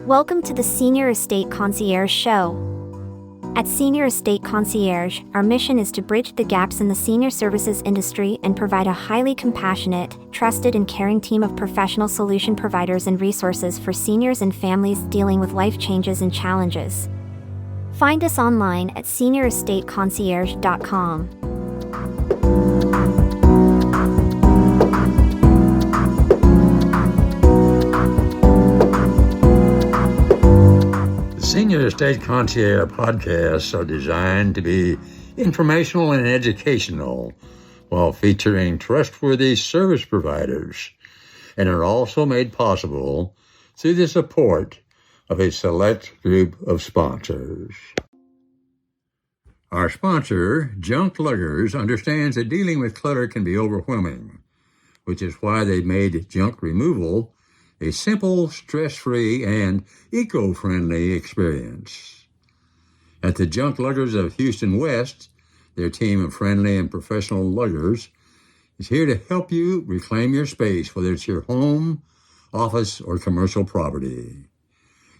Welcome to the Senior Estate Concierge Show. At Senior Estate Concierge, our mission is to bridge the gaps in the senior services industry and provide a highly compassionate, trusted, and caring team of professional solution providers and resources for seniors and families dealing with life changes and challenges. Find us online at seniorestateconcierge.com. Senior Estate Concierge podcasts are designed to be informational and educational while featuring trustworthy service providers, and are also made possible through the support of a select group of sponsors. Our sponsor, Junk Luggers, understands that dealing with clutter can be overwhelming, which is why they've made junk removal a simple, stress-free, and eco-friendly experience. At the Junk Luggers of Houston West, their team of friendly and professional luggers is here to help you reclaim your space, whether it's your home, office, or commercial property.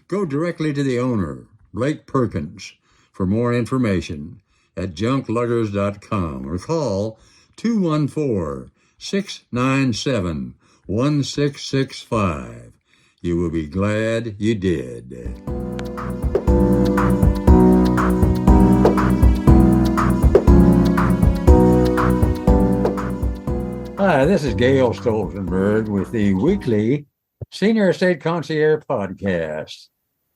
Go directly to the owner, Blake Perkins, for more information at junkluggers.com or call 214-697-1665. You will be glad you did. Hi, this is Gail Stolzenberg with the weekly Senior Estate Concierge podcast.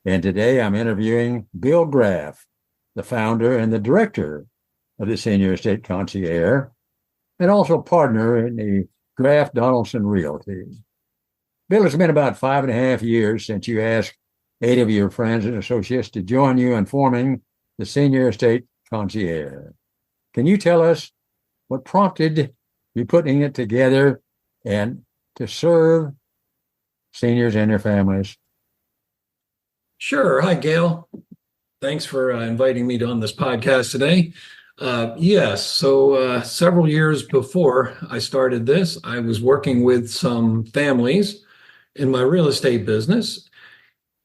And today I'm interviewing Bill Graff, the founder and the director of the Senior Estate Concierge, and also partner in the Graff Donaldson Realty. Bill, it's been about 5.5 years since you asked 8 of your friends and associates to join you in forming the Senior Estate Concierge. Can you tell us what prompted you putting it together and to serve seniors and their families? Sure. Hi, Gail. Thanks for inviting me on this podcast today. Yes. So several years before I started this, I was working with some families in my real estate business,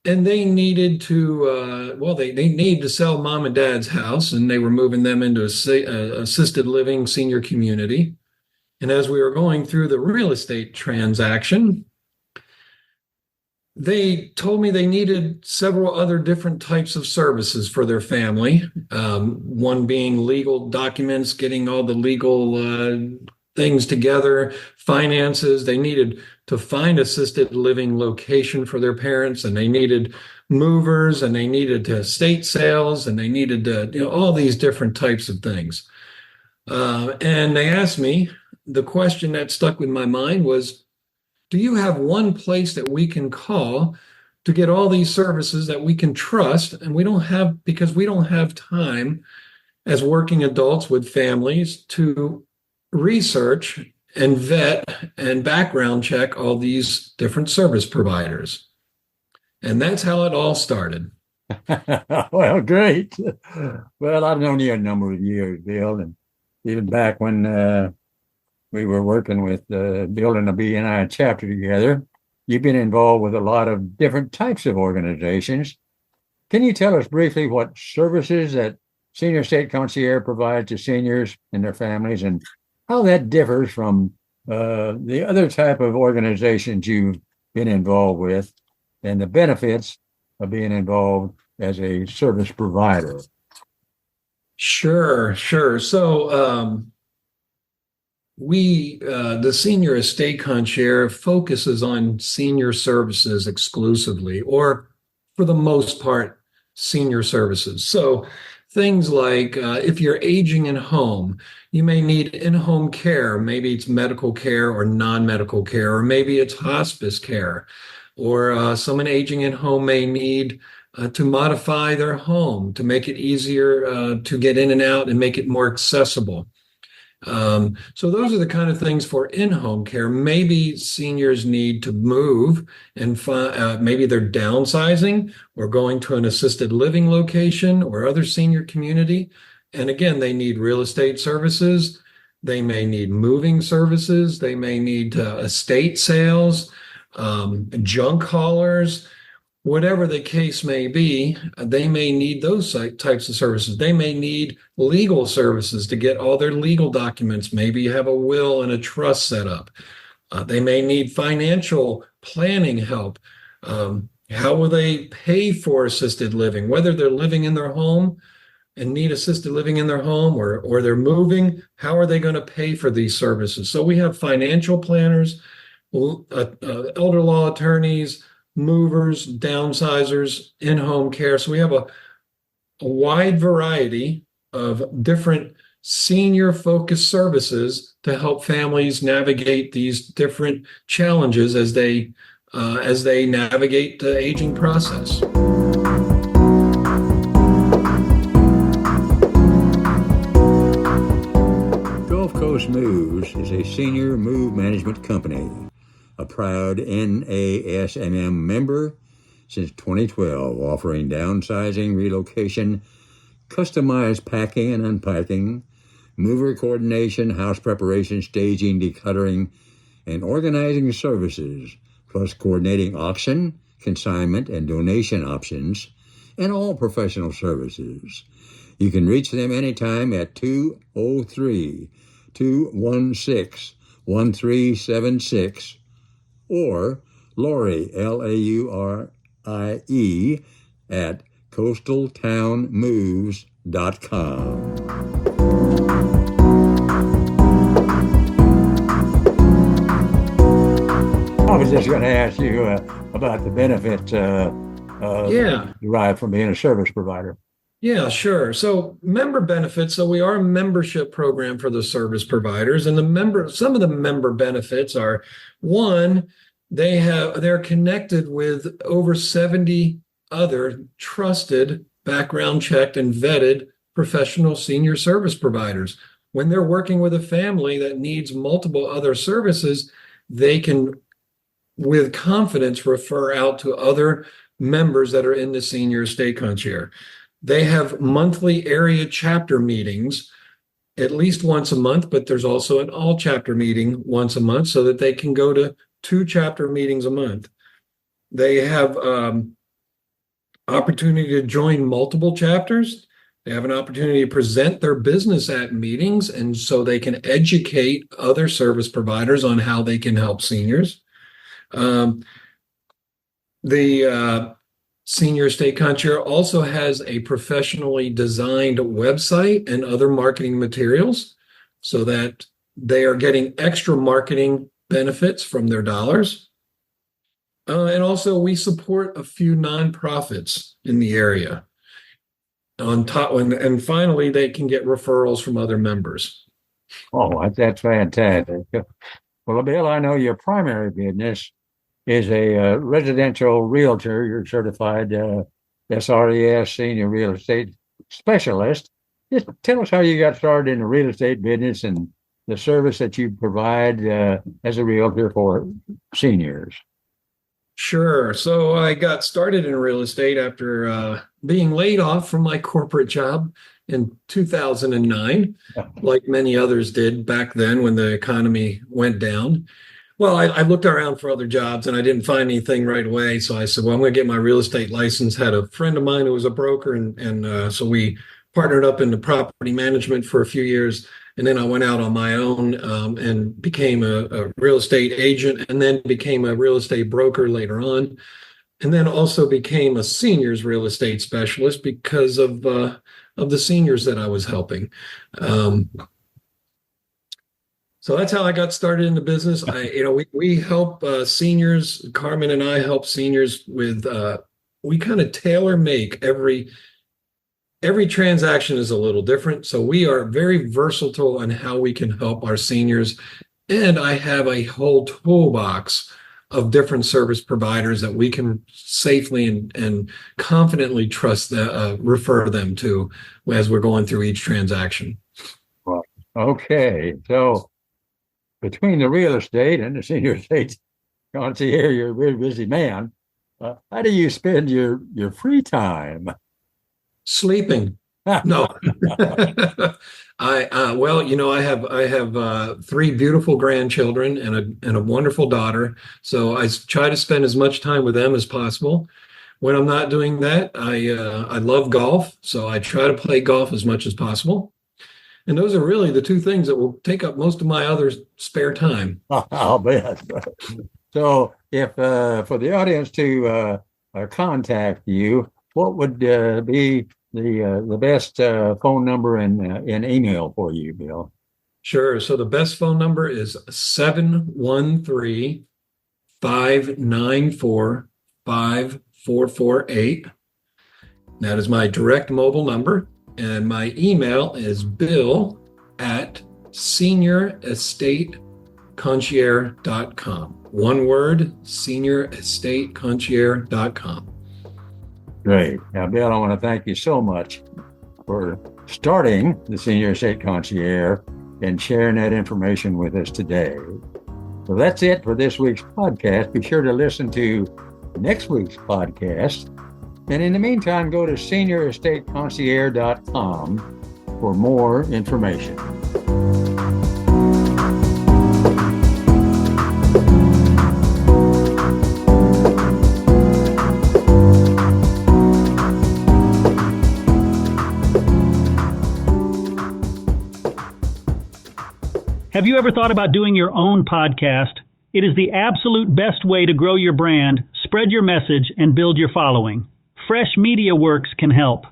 and they needed to, they needed to sell mom and dad's house, and they were moving them into a assisted living senior community. And as we were going through the real estate transaction, they told me they needed several other different types of services for their family. One being legal documents, getting all the legal things together, finances. They needed to find assisted living location for their parents, and they needed movers, and they needed estate sales, and they needed all these different types of things. And they asked me, the question that stuck with my mind was, do you have one place that we can call to get all these services that we can trust? And because we don't have time as working adults with families to research and vet and background check all these different service providers. And that's how it all started. Well, great. Well, I've known you a number of years, Bill, and even back when we were working with building a BNI chapter together. You've been involved with a lot of different types of organizations. Can you tell us briefly what services that Senior Estate Concierge provides to seniors and their families, and how that differs from the other type of organizations you've been involved with, and the benefits of being involved as a service provider? Sure. So, the Senior Estate Concierge focuses on senior services exclusively, or for the most part, senior services. So things like if you're aging in home, you may need in-home care. Maybe it's medical care or non-medical care, or maybe it's hospice care, or someone aging in home may need to modify their home to make it easier to get in and out and make it more accessible. So those are the kind of things for in-home care. Maybe seniors need to move, and maybe they're downsizing or going to an assisted living location or other senior community. And again, they need real estate services. They may need moving services. They may need estate sales, junk haulers. whatever the case may be, they may need those types of services. They may need legal services to get all their legal documents. Maybe you have a will and a trust set up. They may need financial planning help. How will they pay for assisted living? Whether they're living in their home and need assisted living in their home, or they're moving, how are they going to pay for these services? So we have financial planners, elder law attorneys, movers, downsizers, in-home care. So we have a wide variety of different senior focused services to help families navigate these different challenges as they navigate the aging process. Gulf Coast Moves is a senior move management company, a proud NASMM member since 2012, offering downsizing, relocation, customized packing and unpacking, mover coordination, house preparation, staging, decluttering, and organizing services, plus coordinating auction, consignment, and donation options, and all professional services. You can reach them anytime at 203-216-1376 or Laurie, Laurie, at coastaltownmoves.com. I was just going to ask you about the benefits derived from being a service provider. Yeah, sure. So member benefits. So we are a membership program for the service providers, and some of the member benefits are, one, they're connected with over 70 other trusted, background checked, and vetted professional senior service providers. When they're working with a family that needs multiple other services, they can, with confidence, refer out to other members that are in the Senior Estate Concierge. They have monthly area chapter meetings at least once a month, but there's also an all chapter meeting once a month so that they can go to 2 chapter meetings a month. They have opportunity to join multiple chapters. They have an opportunity to present their business at meetings, and so they can educate other service providers on how they can help seniors. The Senior Estate Concierge also has a professionally designed website and other marketing materials so that they are getting extra marketing benefits from their dollars. And also we support a few nonprofits in the area. On top, and finally, they can get referrals from other members. Oh, that's fantastic. Well, Bill, I know your primary business is a residential realtor. You're certified SRES senior real estate specialist. Just tell us how you got started in the real estate business and the service that you provide as a realtor for seniors. Sure. So I got started in real estate after being laid off from my corporate job in 2009, like many others did back then when the economy went down. Well, I looked around for other jobs and I didn't find anything right away. So I said, well, I'm going to get my real estate license. Had a friend of mine who was a broker. And so we partnered up into property management for a few years. And then I went out on my own and became a real estate agent, and then became a real estate broker later on. And then also became a seniors real estate specialist because of the seniors that I was helping. So that's how I got started in the business. We help seniors. Carmen and I help seniors with. We kind of tailor make every transaction is a little different. So we are very versatile on how we can help our seniors. And I have a whole toolbox of different service providers that we can safely and confidently refer them to as we're going through each transaction. Well, okay. So between the real estate and the senior estate concierge, you're a very busy man. How do you spend your free time? Sleeping. No. I have 3 beautiful grandchildren and a wonderful daughter. So I try to spend as much time with them as possible. When I'm not doing that, I love golf, so I try to play golf as much as possible. And those are really the two things that will take up most of my other spare time. I'll bet. So, if for the audience to contact you, what would be the best phone number and email for you, Bill? Sure. So the best phone number is 713-594-5448. That is my direct mobile number. And my email is bill@seniorestateconcierge.com. One word, seniorestateconcierge.com. Great. Now, Bill, I want to thank you so much for starting the Senior Estate Concierge and sharing that information with us today. So that's it for this week's podcast. Be sure to listen to next week's podcast. And in the meantime, go to seniorestateconcierge.com for more information. Have you ever thought about doing your own podcast? It is the absolute best way to grow your brand, spread your message, and build your following. Fresh Media Works can help.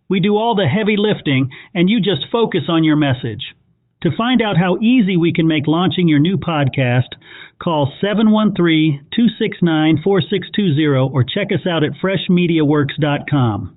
We do all the heavy lifting, and you just focus on your message. To find out how easy we can make launching your new podcast, call 713-269-4620 or check us out at freshmediaworks.com.